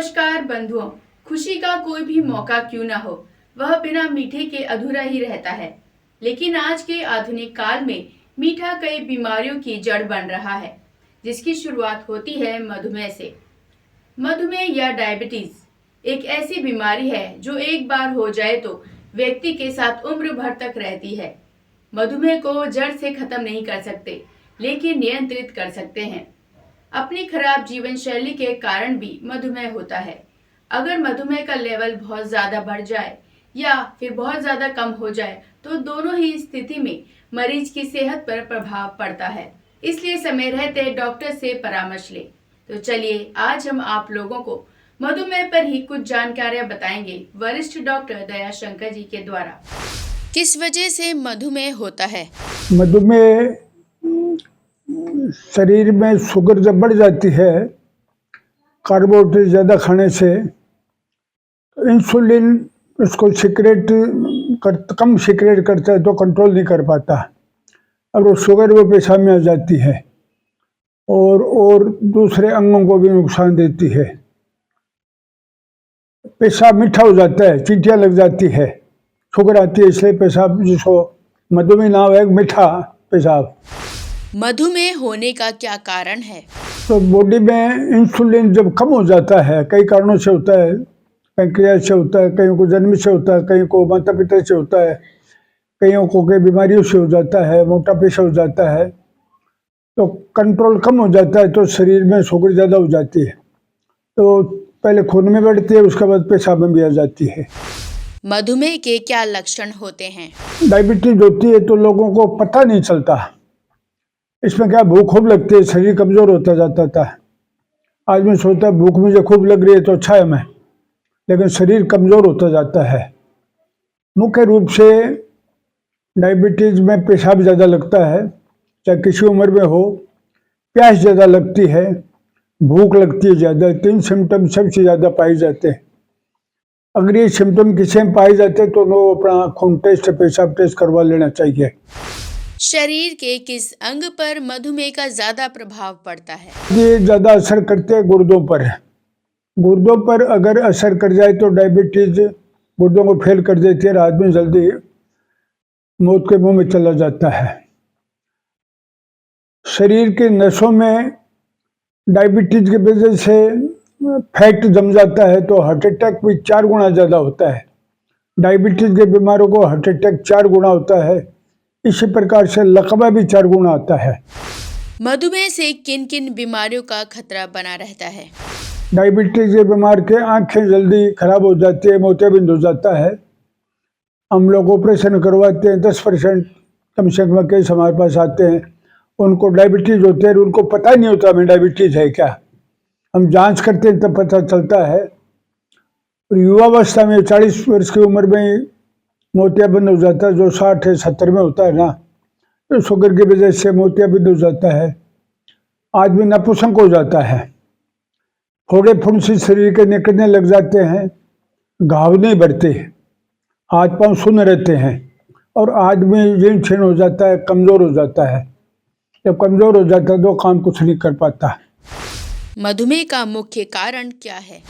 नमस्कार बंधुओं। खुशी का कोई भी मौका क्यों ना हो, वह बिना मीठे के अधूरा ही रहता है। लेकिन आज के आधुनिक काल में मीठा कई बीमारियों की जड़ बन रहा है, जिसकी शुरुआत होती है मधुमेह से। मधुमेह या डायबिटीज एक ऐसी बीमारी है जो एक बार हो जाए तो व्यक्ति के साथ उम्र भर तक रहती है। मधुमेह को जड़ से खत्म नहीं कर सकते, लेकिन नियंत्रित कर सकते हैं। अपनी खराब जीवन शैली के कारण भी मधुमेह होता है। अगर मधुमेह का लेवल बहुत ज़्यादा बढ़ जाए या फिर बहुत ज़्यादा कम हो जाए तो दोनों ही स्थिति में मरीज की सेहत पर प्रभाव पड़ता है। इसलिए समय रहते डॉक्टर से परामर्श लें। तो चलिए आज हम आप लोगों को मधुमेह पर ही कुछ जानकारियां बताएंगे वरिष्ठ डॉक्टर दयाशंकर जी के द्वारा। किस वजह से मधुमेह होता है? मधुमेह शरीर में शुगर जब बढ़ जाती है कार्बोहाइड्रेट ज़्यादा खाने से, इंसुलिन उसको कम सिक्रेट करता है तो कंट्रोल नहीं कर पाता। अब वो शुगर वो पेशाब में आ जाती है और दूसरे अंगों को भी नुकसान देती है। पेशाब मीठा हो जाता है, चींटियाँ लग जाती है, शुगर आती है, इसलिए पेशाब जिसको मधुमेह नाम है मीठा पेशाब। मधुमेह होने का क्या कारण है? तो बॉडी में इंसुलिन जब कम हो जाता है, कई कारणों से होता है। पैंक्रियाज से होता है, कईयों को जन्म से होता है, कईयों को माता पिता से होता है, कईयों को कई बीमारियों से हो जाता है, मोटापे से हो जाता है। तो कंट्रोल कम हो जाता है तो शरीर में शुगर ज़्यादा हो जाती है, तो पहले खून में बढ़ती है, उसके बाद पेशाब में भी आ जाती है। मधुमेह के क्या लक्षण होते हैं? डायबिटीज होती है तो लोगों को पता नहीं चलता। इसमें क्या भूख खूब लगती है, शरीर कमज़ोर होता जाता था। आदमी सोचता है भूख मुझे खूब लग रही है तो अच्छा है मैं, लेकिन शरीर कमज़ोर होता जाता है। मुख्य रूप से डायबिटीज़ में पेशाब ज़्यादा लगता है, चाहे किसी उम्र में हो। प्यास ज़्यादा लगती है, भूख लगती है ज़्यादा। 3 सिम्टम सबसे ज़्यादा पाए जाते हैं। अगर ये सिम्टम किसी में पाए जाते हैं तो वो अपना खून टेस्ट, पेशाब टेस्ट करवा लेना चाहिए। शरीर के किस अंग पर मधुमेह का ज्यादा प्रभाव पड़ता है? ये ज़्यादा असर करते हैं गुर्दों पर। गुर्दों पर अगर असर कर जाए तो डायबिटीज गुर्दों को फेल कर देती है, आदमी जल्दी मौत के मुंह में चला जाता है। शरीर के नसों में डायबिटीज की वजह से फैट जम जाता है तो हार्ट अटैक भी 4 गुना ज़्यादा होता है। डायबिटीज के बीमारों को हार्ट अटैक 4 गुना होता है। इसी प्रकार से लकवा भी 4 गुना आता है। मधुमेह से किन किन बीमारियों का खतरा बना रहता है? डायबिटीज के बीमार के आंखें जल्दी खराब हो जाती है, मोतियाबिंद हो जाता है। हम लोग ऑपरेशन करवाते हैं, 10% कम से कम केस हमारे पास आते हैं, उनको डायबिटीज होते हैं, उनको पता नहीं होता हमें डायबिटीज है क्या। हम जांच करते हैं तब पता चलता है। युवावस्था में 40 वर्ष की उम्र में मोतियाबिंद हो जाता है, जो 60 है 70 में होता है ना, तो शुगर की वजह से मोतियाबिंद हो जाता है। आदमी नपुंसक हो जाता है, फोड़े फुंसी शरीर के निकलने लग जाते हैं, घाव नहीं बढ़ते, हाथ पांव सुन्न रहते हैं और आदमी जीर्ण क्षीण हो जाता है, कमज़ोर हो जाता है। जब कमज़ोर हो जाता है तो काम कुछ नहीं कर पाता। मधुमेह का मुख्य कारण क्या है?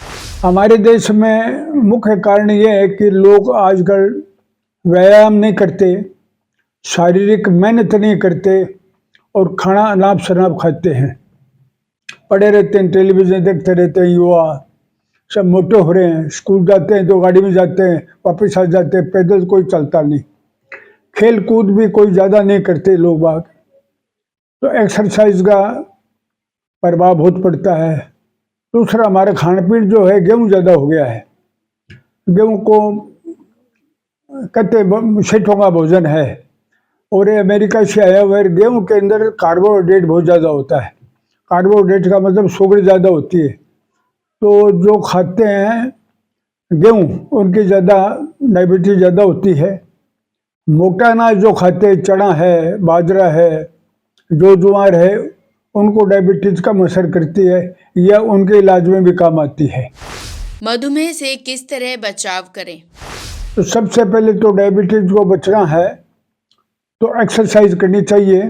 हमारे देश में मुख्य कारण ये है कि लोग आजकल व्यायाम नहीं करते, शारीरिक मेहनत नहीं करते और खाना अनाप शनाप खाते हैं, पड़े रहते हैं, टेलीविज़न देखते रहते हैं। युवा सब मोटे हो रहे हैं, स्कूल जाते हैं तो गाड़ी में जाते हैं, वापस आ जाते हैं, पैदल कोई चलता नहीं। खेल कूद भी कोई ज़्यादा नहीं करते लोग बाग, तो एक्सरसाइज का प्रभाव बहुत पड़ता है। दूसरा हमारा खान पीन जो है, गेहूँ ज़्यादा हो गया है। गेहूँ को कहते सेठों का भोजन है और ये अमेरिका से आया हुआ है। गेहूँ के अंदर कार्बोहाइड्रेट बहुत ज़्यादा होता है। कार्बोहाइड्रेट का मतलब शुगर ज़्यादा होती है, तो जो खाते हैं गेहूँ उनकी ज़्यादा डायबिटीज ज़्यादा होती है। मोटा अनाज जो खाते हैं, चना है, बाजरा है, जो ज्वार है, उनको डायबिटीज कम असर करती है या उनके इलाज में भी काम आती है। मधुमेह से किस तरह बचाव करें? तो सबसे पहले तो डायबिटीज को बचना है तो एक्सरसाइज करनी चाहिए।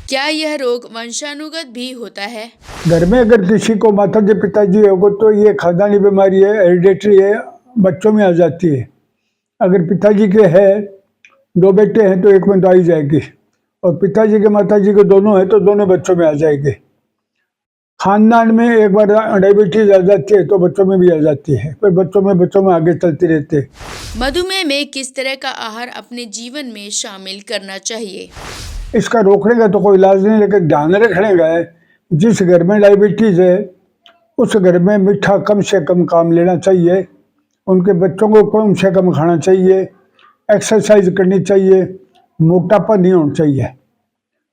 क्या यह रोग वंशानुगत भी होता है? घर में अगर किसी को माताजी पिताजी होगा तो ये खानदानी बीमारी है, हेरिडेटरी है, बच्चों में आ जाती है। अगर पिताजी के है, 2 बेटे हैं तो एक में तो आ ही जाएगी, और पिताजी के माताजी के दोनों हैं तो दोनों बच्चों में आ जाएगी। खानदान में एक बार डायबिटीज आ जाती है तो बच्चों में भी आ जाती है, फिर बच्चों में आगे चलती रहती है। मधुमेह में किस तरह का आहार अपने जीवन में शामिल करना चाहिए? इसका रोकने का तो कोई इलाज नहीं, लेकिन ध्यान रखने का है, जिस घर में डायबिटीज है उस घर में मीठा कम से कम काम लेना चाहिए, उनके बच्चों को कम से कम खाना चाहिए, एक्सरसाइज करनी चाहिए, मोटापा नहीं होना चाहिए।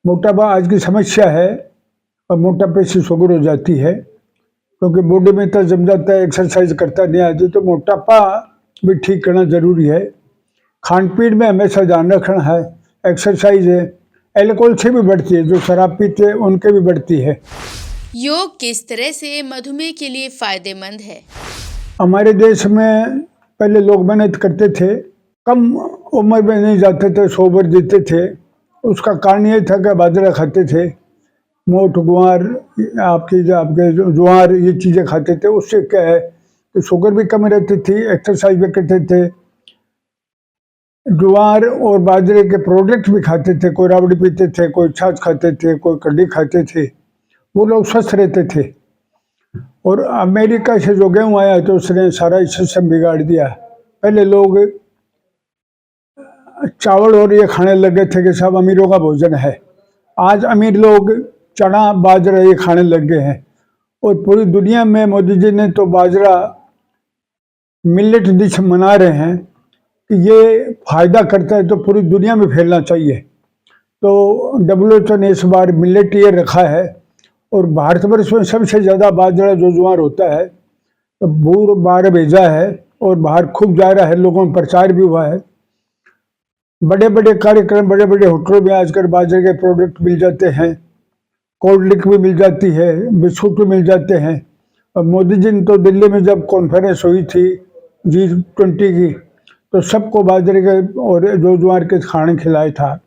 मोटापा आज की समस्या है, और मोटापे से शुगर हो जाती है, क्योंकि बॉडी में इतना जम जाता है, एक्सरसाइज करता नहीं आती, तो मोटापा भी ठीक करना जरूरी है। खान पीन में हमेशा ध्यान रखना है, एक्सरसाइज है। एल्कोहल से भी बढ़ती है, जो शराब पीते हैं उनके भी बढ़ती है। योग किस तरह से मधुमेह के लिए फायदेमंद है? हमारे देश में पहले लोग मेहनत करते थे, कम उम्र में नहीं जाते थे, 100 वर्ष जीते थे। उसका कारण ये था कि बाजरा खाते थे, मोठ गुआर, आपके ज्वार, ये चीज़ें खाते थे। उससे क्या है कि शुगर भी कम रहती थी, एक्सरसाइज भी करते थे। ज्वार और बाजरे के प्रोडक्ट भी खाते थे, कोई राबड़ी पीते थे, कोई छाछ खाते थे, कोई कड्डी खाते थे, वो लोग स्वस्थ रहते थे। और अमेरिका से जो गेहूँ आया तो उसने सारा सिस्टम बिगाड़ दिया। पहले लोग चावल और ये खाने लगे थे कि सब अमीरों का भोजन है। आज अमीर लोग चना बाजरा ये खाने लग गए हैं, और पूरी दुनिया में मोदी जी ने तो बाजरा मिलेट डिश मना रहे हैं कि ये फायदा करता है, तो पूरी दुनिया में फैलना चाहिए। तो WHO ने इस बार मिलेट ईयर रखा है, और भारतवर्ष में सबसे ज़्यादा बाजरा जो ज्वार होता है तो बूर बाहर भेजा है, और बाहर खूब जा रहा है, लोगों में प्रचार भी हुआ है। बड़े बड़े कार्यक्रम, बड़े बड़े होटलों में आजकल बाजरे के प्रोडक्ट मिल जाते हैं, कोल्ड ड्रिंक भी मिल जाती है, बिस्कुट भी मिल जाते हैं। और मोदी जी ने तो दिल्ली में जब कॉन्फ्रेंस हुई थी G20 की, तो सबको बाजरे के और जो ज्वार के खाने खिलाया था,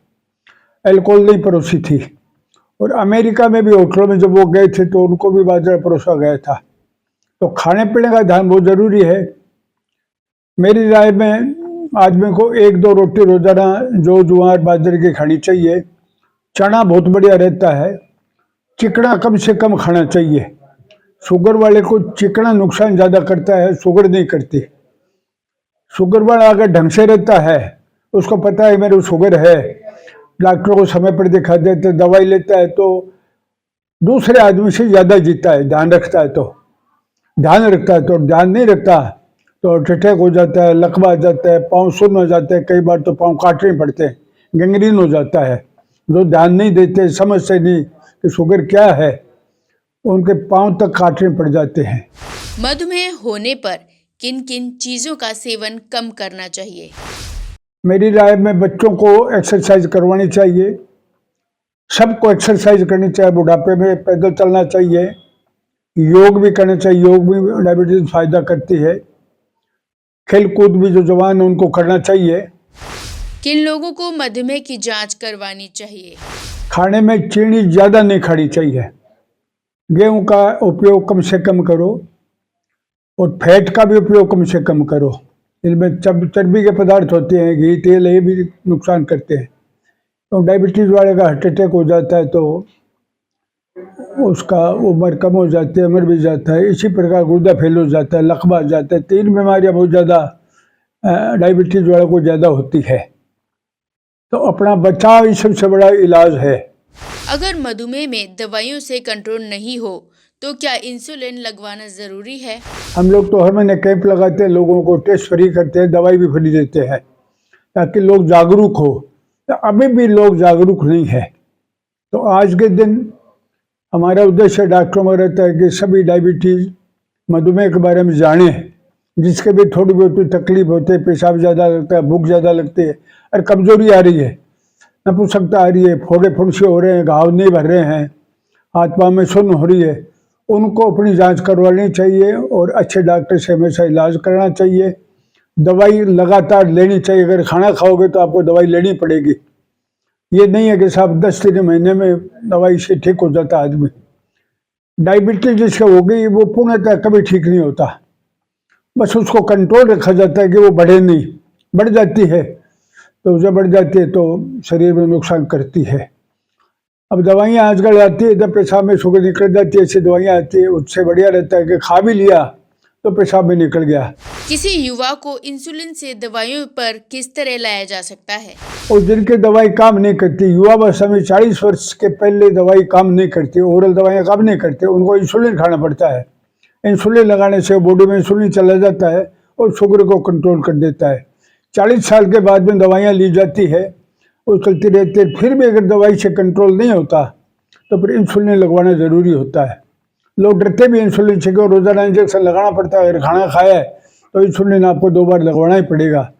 अल्कोहल नहीं परोसी थी। और अमेरिका में भी होटलों में जब वो गए थे तो उनको भी बाजरा परोसा गया था। तो खाने पीने का ध्यान बहुत जरूरी है। मेरी राय में आदमी को 1-2 रोटी रोजाना जो ज्वार बाजरे की खानी चाहिए। चना बहुत बढ़िया रहता है। चिकना कम से कम खाना चाहिए। शुगर वाले को चिकना नुकसान ज़्यादा करता है, शुगर नहीं करती। शुगर वाला अगर ढंग से रहता है, उसको पता है मेरे शुगर है, डॉक्टर को समय पर दिखा देते, दवाई लेता है, तो दूसरे आदमी से ज़्यादा जीता है, ध्यान रखता है तो। ध्यान नहीं रखता तो हार्ट अटैक हो जाता है, लकवा आ जाता है, पाँव सुन्न हो जाते हैं, कई बार तो पाँव काटने पड़ते हैं, गैंग्रीन हो जाता है। जो ध्यान नहीं देते, समझते नहीं कि शुगर क्या है, उनके पाँव तक काटने पड़ जाते हैं। मधुमेह होने पर किन किन चीजों का सेवन कम करना चाहिए? मेरी राय में बच्चों को एक्सरसाइज करवानी चाहिए, सबको एक्सरसाइज करनी चाहिए। बुढ़ापे में पैदल चलना चाहिए, योग भी करना चाहिए, योग भी डायबिटीज फायदा करती है। खेल कूद भी जो जवान है उनको करना चाहिए। किन लोगों को मधुमेह की जांच करवानी चाहिए? खाने में चीनी ज़्यादा नहीं खानी चाहिए, गेहूं का उपयोग कम से कम करो, और फैट का भी उपयोग कम से कम करो। इनमें चर्बी के पदार्थ होते हैं, घी तेल, ये भी नुकसान करते हैं। तो डायबिटीज़ वाले का हार्ट अटैक हो जाता है तो उसका उम्र कम हो जाती है, मर भी जाता है। इसी प्रकार गुर्दा फेल हो जाता है, लकवा आ जाता है। 3 बीमारियां बहुत ज़्यादा डायबिटीज़ वालों को ज़्यादा होती है। तो अपना बचाव ही सबसे बड़ा इलाज है। अगर मधुमेह में दवाइयों से कंट्रोल नहीं हो तो क्या इंसुलिन लगवाना जरूरी है? हम लोग तो हर महीने कैंप लगाते हैं, लोगों को टेस्ट फ्री करते हैं, दवाई भी फ्री देते हैं, ताकि लोग जागरूक हो। तो अभी भी लोग जागरूक नहीं है। तो आज के दिन हमारा उद्देश्य डॉक्टरों में रहता है कि सभी डायबिटीज़, मधुमेह के बारे में जाने, जिसके भी थोड़ी बहुत तकलीफ होती है, पेशाब ज़्यादा लगता है, भूख ज़्यादा लगती है, और कमजोरी आ रही है, नपुंसकता आ रही है, फोड़े फुंसी हो रहे हैं, घाव नहीं भर रहे हैं, हाथ पाँव में सुन्न हो रही है, उनको अपनी जांच करवानी चाहिए और अच्छे डॉक्टर से हमेशा इलाज कराना चाहिए। दवाई लगातार लेनी चाहिए। अगर खाना खाओगे तो आपको दवाई लेनी पड़ेगी। ये नहीं है कि साहब 10 दिन महीने में दवाई से ठीक हो जाता आदमी। डायबिटीज जिसका हो गई वो पूर्णतः कभी ठीक नहीं होता, बस उसको कंट्रोल रखा जाता है कि वो बढ़े नहीं। बढ़ जाती है तो जब बढ़ जाती है तो शरीर में नुकसान करती है। अब दवाइयाँ आजकल आती है, जब पेशाब में शुगर निकल जाती है, ऐसी दवाइयाँ आती है, उससे बढ़िया रहता है कि खा भी लिया तो पेशाब में निकल गया। किसी युवा को इंसुलिन से दवाइयों पर किस तरह लाया जा सकता है? और जिनकी दवाई काम नहीं करती, युवावस्था में 40 वर्ष के पहले दवाई काम नहीं करती, ओरल दवाइयाँ काम नहीं करती, उनको इंसुलिन खाना पड़ता है। इंसुलिन लगाने से बॉडी में इंसुलिन चला जाता है और शुगर को कंट्रोल कर देता है। 40 साल के बाद में दवाइयाँ ली जाती है, वो चलती रहती है। फिर भी अगर दवाई से कंट्रोल नहीं होता तो फिर इंसुलिन लगवाना ज़रूरी होता है। लोग डरते भी इंसुलिन से कि रोज़ाना इंजेक्शन लगाना पड़ता है, अगर खाना खाया है तो इंसुलिन आपको 2 बार लगवाना ही पड़ेगा।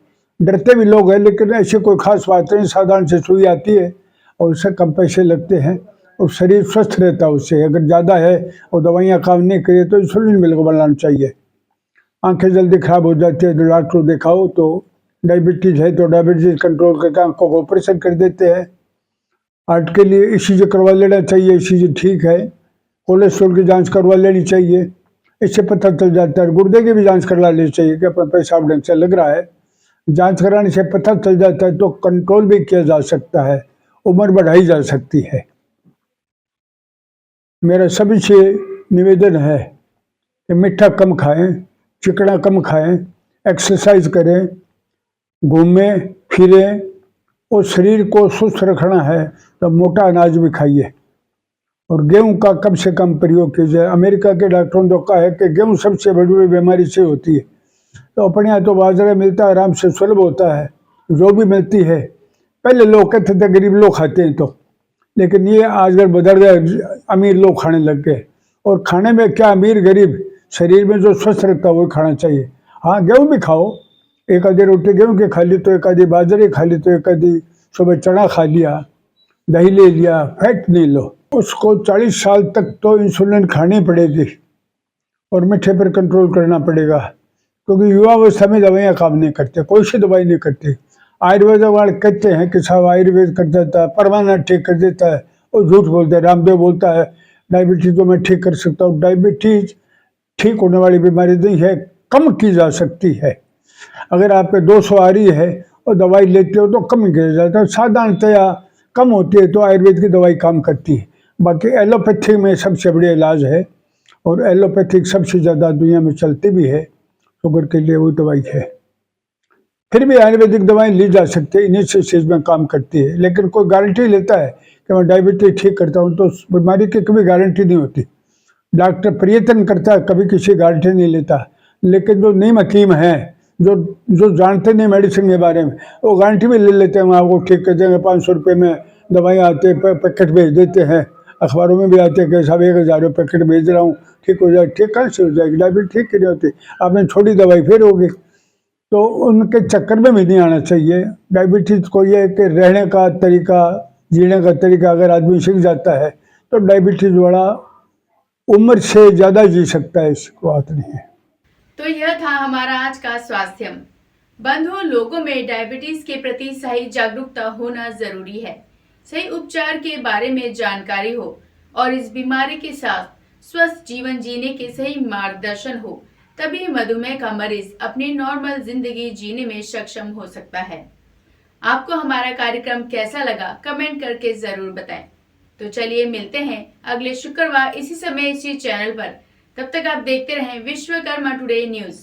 डरते भी लोग हैं, लेकिन ऐसी कोई खास बात नहीं, साधारण से सुई आती है और उससे कम पैसे लगते हैं और शरीर स्वस्थ रहता है उससे। अगर ज़्यादा है और दवाइयाँ काम नहीं करें तो इंसुलिन भी लगवाना चाहिए। आंखें जल्दी खराब हो जाती है तो डॉक्टर को दिखाओ। तो डायबिटीज़ है तो डायबिटीज़ कंट्रोल करके आंखों को ऑपरेशन कर देते हैं। हार्ट के लिए ईसीजी करवा लेना चाहिए, ईसीजी ठीक है। कोलेस्ट्रॉल की जांच करवा लेनी चाहिए, इससे पता चल जाता है। गुर्दे की भी जांच करवा लेनी चाहिए कि अपना पेशाब ढंग से लग रहा है। जांच कराने से पता चल जाता है तो कंट्रोल भी किया जा सकता है, उम्र बढ़ाई जा सकती है। मेरा सभी से निवेदन है कि मीठा कम खाएं, चिकना कम खाएं, एक्सरसाइज करें, घूमें फिरें और शरीर को स्वस्थ रखना है तो मोटा अनाज भी खाइए और गेहूं का कम से कम प्रयोग कीजिए। अमेरिका के डॉक्टरों ने तो कहा है कि गेहूं सबसे बड़ी बीमारी से होती है। तो अपने यहाँ तो बाजरा मिलता है, आराम से सुलभ होता है, जो भी मिलती है। पहले लोग कहते थे गरीब लोग खाते हैं तो, लेकिन ये आजकल बदल गया, अमीर लोग खाने लग गए। और खाने में क्या अमीर गरीब, शरीर में जो स्वस्थ रखता है वही खाना चाहिए। हाँ, गेहूँ भी खाओ, एक आधी रोटी गेहूँ की खा ली तो एक आधी बाजरे खा ली तो एक आधी सुबह चना खा लिया, दही ले लिया, फैट नहीं लो। उसको 40 साल तक तो इंसुलिन खानी पड़ेगी और मीठे पर कंट्रोल करना पड़ेगा, क्योंकि युवावस्था में दवाइयाँ काम नहीं करते, कोई सी दवाई नहीं करती। आयुर्वेद वाले कहते हैं कि साहब आयुर्वेद कर देता है, परमानेंट ठीक कर देता है, और झूठ बोलते हैं। रामदेव बोलता है डायबिटीज तो मैं ठीक कर सकता हूँ। डायबिटीज ठीक होने वाली बीमारी नहीं है, कम की जा सकती है। अगर आपके 200 आ रही है और दवाई लेते हो तो कम किया जाता है। साधारणतया कम होती है तो आयुर्वेद की दवाई काम करती है। बाकी एलोपैथी में सबसे बड़े इलाज है और एलोपैथिक सबसे ज़्यादा दुनिया में चलती भी है, शुगर के लिए वही दवाई है। फिर भी आयुर्वेदिक दवाएं ली जा सकती है, इन्हीं चीज़ में काम करती है। लेकिन कोई गारंटी लेता है कि मैं डायबिटीज ठीक करता हूँ तो उस बीमारी की कभी गारंटी नहीं होती। डॉक्टर प्रयत्न करता है, कभी किसी गारंटी नहीं लेता। लेकिन जो नीम हकीम हैं, जो जानते नहीं मेडिसिन के बारे में, वो गारंटी भी ले लेते हैं, वहाँ वो ठीक कर देंगे। 500 रुपये में दवाइयाँ आते हैं, पैकेट भेज देते हैं। अखबारों में भी आते हैं कि साहब 1000 रुपये पैकेट भेज रहा हूँ, ठीक हो जाए। ठीक कहाँ से हो जाएगी? डायबिटीज ठीक क्यों नहीं होती? आपने छोटी दवाई फिर होगी। तो उनके चक्कर में भी नहीं आना चाहिए। डायबिटीज को ये है कि रहने का तरीका, जीने का तरीका अगर आदमी सीख जाता है तो डायबिटीज वाला उम्र से ज़्यादा जी सकता है, इसको बात नहीं है। तो यह था हमारा आज का स्वास्थ्यम। बंधुओं, लोगों में डायबिटीज के प्रति सही जागरूकता होना जरूरी है। सही उपचार के बारे में जानकारी हो और इस बीमारी के साथ स्वस्थ जीवन जीने के सही मार्गदर्शन हो, तभी मधुमेह का मरीज अपनी नॉर्मल जिंदगी जीने में सक्षम हो सकता है। आपको हमारा कार्यक्रम कैसा लगा, कमेंट करके जरूर बताएं। तो चलिए मिलते हैं अगले शुक्रवार इसी समय इसी चैनल पर। तब तक आप देखते रहें विश्वकर्मा टुडे न्यूज।